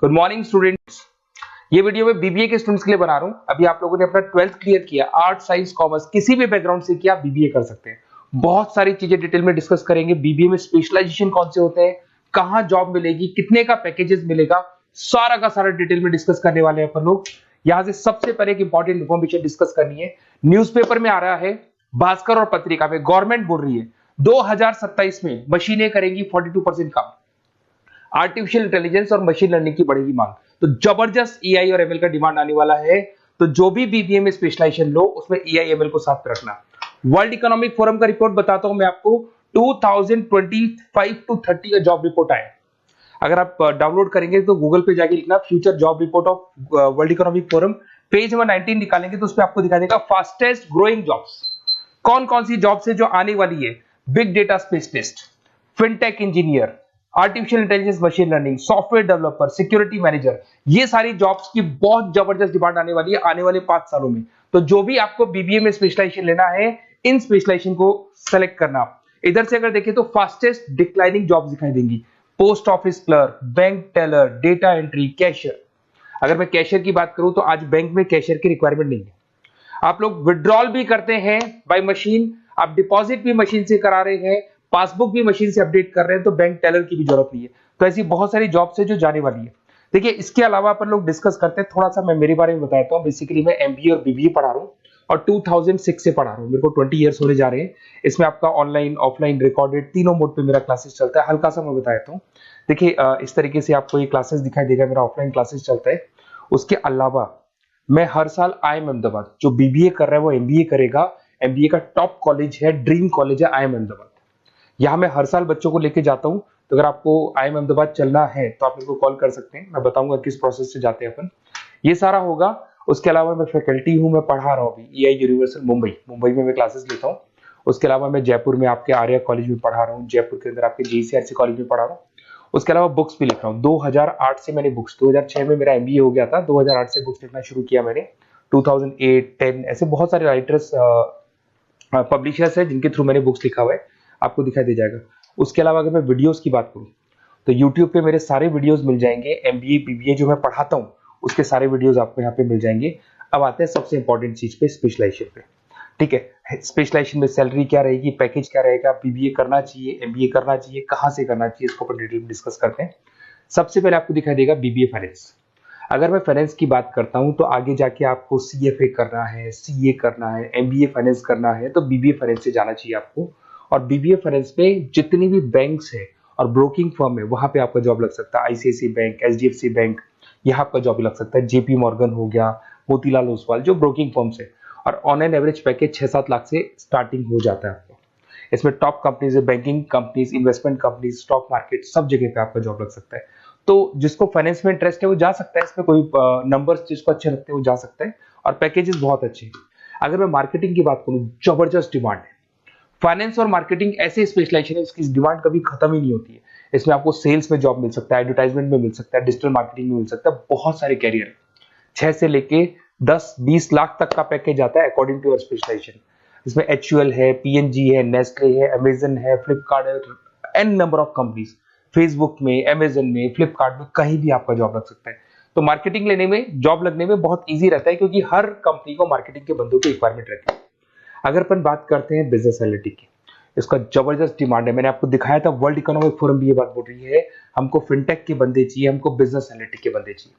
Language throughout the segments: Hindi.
Good morning students. ये वीडियो मैं बीबीए के स्टूडेंट्स के लिए बना रहा हूँ। अभी आप लोगों ने अपना 12th क्लियर किया, आर्ट साइंस कॉमर्स किसी भी बैकग्राउंड से किया, बीबीए कर सकते हैं। बहुत सारी चीजें डिटेल में डिस्कस करेंगे। बीबीए में स्पेशलाइजेशन कौन से होते हैं, कहाँ जॉब मिलेगी, कितने का पैकेजेस मिलेगा, सारा का सारा डिटेल में डिस्कस करने वाले हैं अपन लोग। यहाँ से सबसे पहले एक इंपॉर्टेंट इन्फॉर्मेशन डिस्कस करनी है। न्यूज़पेपर में आ रहा है, भास्कर और पत्रिका में गवर्नमेंट बोल रही है 2027 में मशीनें करेंगी 42% काम। आर्टिफिशियल इंटेलिजेंस और मशीन लर्निंग की बढ़ेगी मांग, तो जबरदस्त एआई और एमएल का डिमांड आने वाला है। तो जो भी बीबीए में स्पेशलाइजेशन लो उसमें एआई एमएल को साथ में रखना। वर्ल्ड इकोनॉमिक फोरम का रिपोर्ट बताता हूं मैं आपको, 2025 टू 30 का जॉब रिपोर्ट आया। अगर आप डाउनलोड करेंगे तो गूगल पे जाके लिखना future job report of world economic forum, page number 19 निकालेंगे तो उसमें आपको दिखा देगा फास्टेस्ट ग्रोइंग जॉब्स कौन कौन सी जॉब्स है जो आने वाली है। Big data specialist, fintech engineer, artificial intelligence machine learning, software developer, security manager, ये सारी जॉब्स की बहुत जबरदस्त डिमांड आने वाली है आने वाले 5 सालों में। तो जो भी आपको बीबीए में स्पेशलाइजेशन लेना है, इन स्पेशलाइजेशन को सेलेक्ट करना। इधर से अगर देखें तो फास्टेस्ट डिक्लाइनिंग जॉब्स दिखाई देंगी, post office clerk, bank teller, data entry, cashier. अगर मैं कैशियर की बात करूं तो आज बैंक में कैशियर की रिक्वायरमेंट नहीं है। आप लोग विड्रॉल भी करते हैं बाय मशीन, आप डिपॉजिट भी मशीन से करा रहे हैं, पासबुक भी मशीन से अपडेट कर रहे हैं, तो बैंक टेलर की भी जरूरत नहीं है। तो ऐसी बहुत सारी जॉब्स है जो जाने वाली है। देखिए, इसके अलावा अपन लोग डिस्कस करते हैं, थोड़ा सा मैं मेरे बारे में बताता हूँ। बेसिकली मैं एमबीए और बीबीए पढ़ा रहा हूँ और 2006 से पढ़ा रहा हूँ। मेरे को 20 ईयर्स होने जा रहे हैं। इसमें आपका ऑनलाइन, ऑफलाइन, रिकॉर्डेड तीनों मोड पे मेरा क्लासेस चलता है। हल्का सा मैं बता देता हूँ। देखिए, इस तरीके से आपको ये क्लासेस दिखाई देगा, मेरा ऑफलाइन क्लासेस चलता है। उसके अलावा मैं हर साल आईएम अहमदाबाद, जो बीबीए कर रहा है वो एमबीए करेगा। एमबीए का टॉप कॉलेज है, ड्रीम कॉलेज है आईएम अहमदाबाद। यहाँ मैं हर साल बच्चों को लेके जाता हूँ। तो अगर आपको आईएम अहमदाबाद चलना है तो आप मेरे को कॉल कर सकते हैं, मैं बताऊंगा किस प्रोसेस से जाते हैं अपन। ये सारा होगा। उसके अलावा मैं फैकल्टी हूँ, मैं पढ़ा रहा हूँ अभी एआई यूनिवर्सल मुंबई में मैं क्लासेस लेता हूँ। उसके अलावा मैं जयपुर में आपके आर्या कॉलेज में पढ़ा रहा हूँ, जयपुर के अंदर आपके जीसीआरसी कॉलेज में पढ़ा रहा हूँ। उसके अलावा बुक्स भी लिख रहा हूँ। 2008 से मैंने बुक्स, 2006 में मेरा एमबीए हो गया था, 2008 से बुक्स लिखना शुरू किया मैंने। 2008, 10 ऐसे बहुत सारे राइटर्स, पब्लिशर्स है जिनके थ्रू मैंने बुक्स लिखा हुआ है, आपको दिखाई दे जाएगा। उसके अलावा अगर मैं वीडियोस की बात करूं तो यूट्यूब पे मेरे सारे वीडियोस मिल जाएंगे। एमबीए बीबीए जो मैं पढ़ाता हूं उसके सारे वीडियोस आपको यहाँ पे मिल जाएंगे। अब आते हैं सबसे इंपॉर्टेंट चीज पे, स्पेशलाइजेशन पे। ठीक है, स्पेशलाइजेशन में सैलरी क्या रहेगी, पैकेज क्या रहेगा, बीबीए करना चाहिए, एमबीए करना चाहिए, कहाँ से करना चाहिए, इसको अपन डिटेल में डिस्कस करते हैं। सबसे पहले आपको दिखाई देगा बीबीए फाइनेंस। अगर मैं फाइनेंस की बात करता हूं तो आगे जाके आपको सीएफए करना है, सीए करना है, एमबीए फाइनेंस करना है, तो बीबीए फाइनेंस से जाना चाहिए आपको। और बीबीए फाइनेंस में जितनी भी बैंक्स है और ब्रोकिंग फर्म है वहां पे आपका जॉब लग सकता है। आईसीआईसीआई बैंक, एचडीएफसी बैंक, यहाँ आपका जॉब लग सकता है। जेपी मॉर्गन हो गया, मोतीलाल ओसवाल, जो ब्रोकिंग फर्म्स है। और on an average package 6-7 lakh से स्टार्टिंग हो जाता है आपको। इसमें टॉप कंपनीज है, banking companies, investment companies, stock market, सब जगह पे आपका जॉब लग सकता है। तो जिसको फाइनेंस में इंटरेस्ट है वो जा सकता है, इसमें कोई नंबर्स जिसको अच्छे लगते हैं वो जा सकता है, और पैकेजेस बहुत अच्छे हैं। अगर मैं मार्केटिंग की बात करूं, जबरदस्त डिमांड है। फाइनेंस और मार्केटिंग ऐसे स्पेशलाइजेशन है इसकी डिमांड कभी खत्म ही नहीं होती है। इसमें आपको सेल्स में जॉब मिल सकता है, एडवर्टाइजमेंट में मिल सकता है, डिजिटल मार्केटिंग में मिल सकता है, बहुत सारे कैरियर है। 6 से लेके 10-20 लाख तक का पैकेज आता है अकॉर्डिंग टू योर स्पेशलाइजेशन। इसमें एचयूएल है, पीएनजी है, नेस्ले है, अमेजन है, फ्लिपकार्ट है, n number of companies. Facebook में, अमेजन में, फ्लिपकार्ट में, कहीं भी आपका जॉब लग सकता है। तो मार्केटिंग लेने में, जॉब लगने में बहुत इजी रहता है, क्योंकि हर कंपनी को मार्केटिंग के बंदों की रिक्वायरमेंट रहती है। अगर अपन बात करते हैं बिजनेस एनालिटिक की, इसका जबरदस्त डिमांड है। मैंने आपको दिखाया था, वर्ल्ड इकोनॉमिक फोरम भी ये बात बोल रही है, हमको फिनटेक के बंदे चाहिए, हमको बिजनेस एनालिटिक के बंदे चाहिए।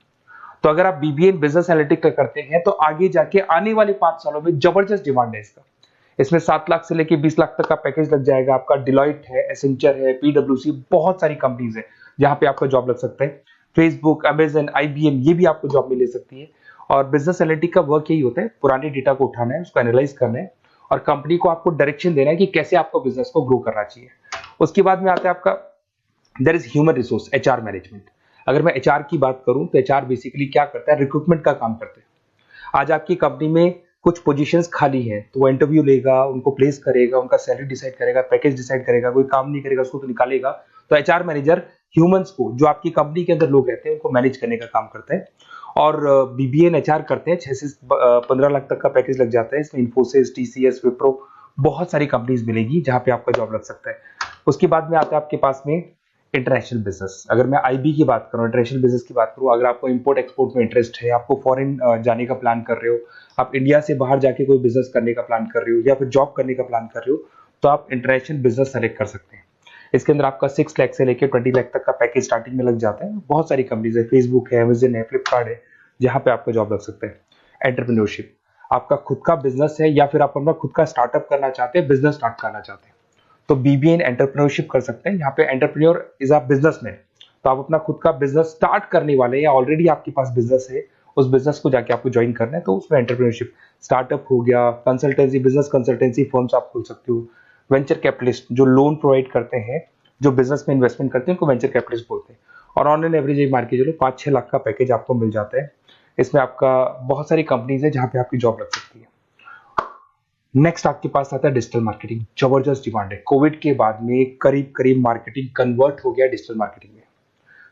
तो अगर आप बीबीए इन बिजनेस एनालिटिक करते हैं तो आगे जाके आने वाले 5 सालों में जबरदस्त डिमांड है इसका। इसमें 7 लाख से लेके 20 लाख तक का पैकेज लग जाएगा आपका। डिलॉइट है, एसेंचर है, पीडब्ल्यूसी, बहुत सारी कंपनीज है जहां पे आपका जॉब लग सकता है। फेसबुक, अमेजन, आईबीएम, ये भी आपको जॉब में ले सकती है। और बिजनेस एनालिटिक का वर्क यही होता है, पुराने डेटा को उठाना है, उसको एनालाइज करना है और कंपनी को आपको डायरेक्शन देना है कि कैसे आपको बिजनेस को ग्रो करना चाहिए। उसके बाद में आता है आपका there is human resource, HR management. अगर मैं एचआर की बात करूं तो एचआर बेसिकली क्या करता है, रिक्रूटमेंट का काम करते हैं। आज आपकी कंपनी में कुछ पोजीशंस खाली हैं तो वो इंटरव्यू लेगा, उनको प्लेस करेगा, उनका सैलरी डिसाइड करेगा, पैकेज डिसाइड करेगा, कोई काम नहीं करेगा उसको तो निकालेगा। तो एचआर मैनेजर ह्यूमंस को, जो आपकी कंपनी के अंदर लोग रहते हैं, उनको मैनेज करने का काम करता है। और बीबीए एंड एचआर करते हैं, 6 से 15 लाख तक का पैकेज लग जाता है। इसमें इन्फोसिस, टीसीएस, विप्रो, बहुत सारी कंपनीज मिलेगी जहां पे आपका जॉब लग सकता है। उसके बाद में आता है आपके पास में इंटरनेशनल बिजनेस, अगर मैं आईबी की बात करूं, इंटरनेशनल बिजनेस की बात करूं, अगर आपको इंपोर्ट एक्सपोर्ट में इंटरेस्ट है, आपको फॉरेन जाने का प्लान कर रहे हो, आप इंडिया से बाहर जाके कोई बिजनेस करने का प्लान कर रहे हो या फिर जॉब करने का प्लान कर रहे हो, तो आप इंटरनेशनल बिजनेस सेलेक्ट कर सकते हैं। इसके अंदर आपका 6 लाख से लेकर 20 लाख तक का पैकेज स्टार्टिंग में लग जाता है। बहुत सारी कंपनीज है, फेसबुक है, अमेजन है, फ्लिपकार्ट है, जहां पे आपका जॉब लग सकता है। एंटरप्रेन्योरशिप, आपका खुद का बिजनेस है या फिर आप अपना खुद का स्टार्टअप करना चाहते हैं, बिजनेस स्टार्ट करना चाहते हैं, तो बीबीए इन एंटरप्रेन्योरशिप कर सकते हैं। यहाँ पे एंटरप्रेन्योर इज अ बिजनेसमैन, तो आप अपना खुद का बिजनेस स्टार्ट करने वाले हैं या ऑलरेडी आपके पास बिजनेस है, उस बिजनेस को जाके आपको ज्वाइन करना है, तो उसमें एंटरप्रेन्योरशिप। स्टार्टअप हो गया, कंसल्टेंसी, बिजनेस कंसल्टेंसी फर्म्स आप खोल सकते हो। वेंचर कैपिटलिस्ट जो लोन प्रोवाइड करते हैं, जो बिजनेस में इन्वेस्टमेंट करते हैं, उनको वेंचर कैपिटलिस्ट बोलते हैं। और ऑन एन एवरेज मान के चलो 5-6 लाख का पैकेज आपको मिल जाता है। इसमें आपका बहुत सारी कंपनीज है जहां पे आपकी जॉब लग सकती है। नेक्स्ट आपके पास आता है डिजिटल मार्केटिंग। जबरदस्त डिमांड है, कोविड के बाद में करीब करीब मार्केटिंग कन्वर्ट हो गया डिजिटल मार्केटिंग में।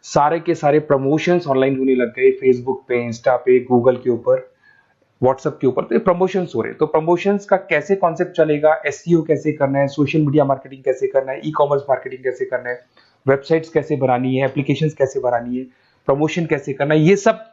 सारे के सारे प्रमोशंस ऑनलाइन होने लग गए, फेसबुक पे, इंस्टा पे, गूगल के ऊपर, व्हाट्सएप के ऊपर, तो ये प्रमोशंस हो रहे हैं। तो प्रमोशंस का कैसे कॉन्सेप्ट चलेगा, एसईओ कैसे करना है, सोशल मीडिया मार्केटिंग कैसे करना है, ई कॉमर्स मार्केटिंग कैसे करना है, वेबसाइट्स कैसे बनानी है, एप्लीकेशंस कैसे बनानी है, प्रमोशन कैसे करना है, ये सब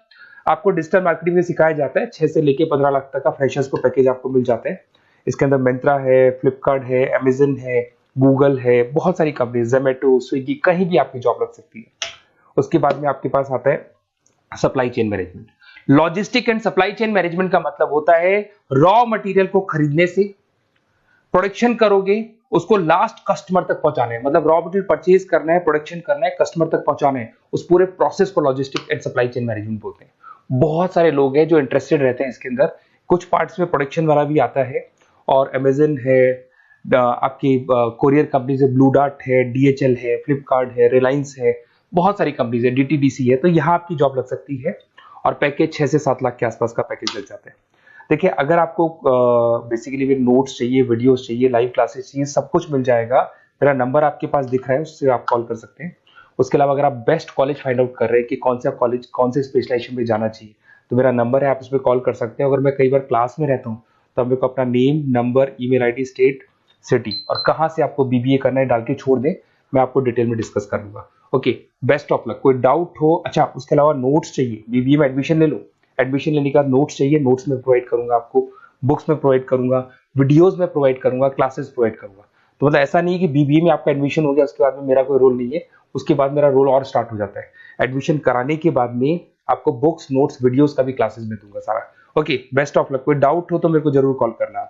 आपको डिजिटल मार्केटिंग में सिखाया जाता है। 6 से लेके 15 लाख तक का फ्रेशर्स को पैकेज आपको मिल जाता है। इसके अंदर मिंत्रा है, फ्लिपकार्ट है, अमेजन है, गूगल है, बहुत सारी कंपनी, जोमेटो, स्विगी, कहीं भी आपकी जॉब लग सकती है। उसके बाद में आपके पास आता है supply chain management. Logistic and supply chain management का मतलब होता है रॉ मटेरियल को खरीदने से, प्रोडक्शन करोगे, उसको लास्ट कस्टमर तक पहुंचाना है, मतलब रॉ मटेरियल परचेज करना है, प्रोडक्शन करना है, कस्टमर तक पहुंचाना है, उस पूरे प्रोसेस को logistic and supply chain management बोलते हैं। बहुत सारे लोग हैं जो इंटरेस्टेड रहते हैं इसके अंदर। कुछ पार्ट्स में प्रोडक्शन वाला भी आता है, और अमेजन है, आपकी कोरियर कंपनीज है, ब्लू डार्ट है, डीएचएल है, फ्लिपकार्ट है, रिलायंस है, बहुत सारी कंपनीज है, डीटीडीसी है, तो यहाँ आपकी जॉब लग सकती है। और पैकेज 6 से 7 लाख के आसपास का पैकेज लग जाता है। देखिए, अगर आपको बेसिकली भी नोट्स चाहिए, वीडियोस चाहिए, लाइव क्लासेस चाहिए, सब कुछ मिल जाएगा। मेरा नंबर आपके पास दिख रहा है, उससे आप कॉल कर सकते हैं। उसके अलावा अगर आप बेस्ट कॉलेज फाइंड आउट कर रहे हैं कि कौन सा कॉलेज कौन से स्पेशलाइजेशन में जाना चाहिए, तो मेरा नंबर है, आप उस पर कॉल कर सकते हैं। अगर मैं कई बार क्लास में रहता हूँ तो मेरे को अपना name, number, email ID, state, city और कहाँ से आपको बीबीए करना है डाल के छोड़ दें, मैं आपको डिटेल में डिस्कस कर लूंगा। Okay, best of luck. कोई डाउट हो, अच्छा उसके अलावा नोट्स चाहिए, बीबीए में एडमिशन ले लो, एडमिशन लेने के बाद नोट्स चाहिए, नोट्स में प्रोवाइड करूंगा आपको, बुक्स में प्रोवाइड करूंगा, वीडियोस में प्रोवाइड करूंगा, क्लासेस प्रोवाइड करूंगा। तो मतलब ऐसा नहीं है कि बीबीए में आपका एडमिशन हो गया उसके बाद में मेरा कोई रोल नहीं है, उसके बाद मेरा रोल और स्टार्ट हो जाता है। एडमिशन कराने के बाद में आपको बुक्स, नोट्स, वीडियोस का भी क्लासेस में दूंगा सारा। Okay, best of luck. कोई डाउट हो तो मेरे को जरूर कॉल करना।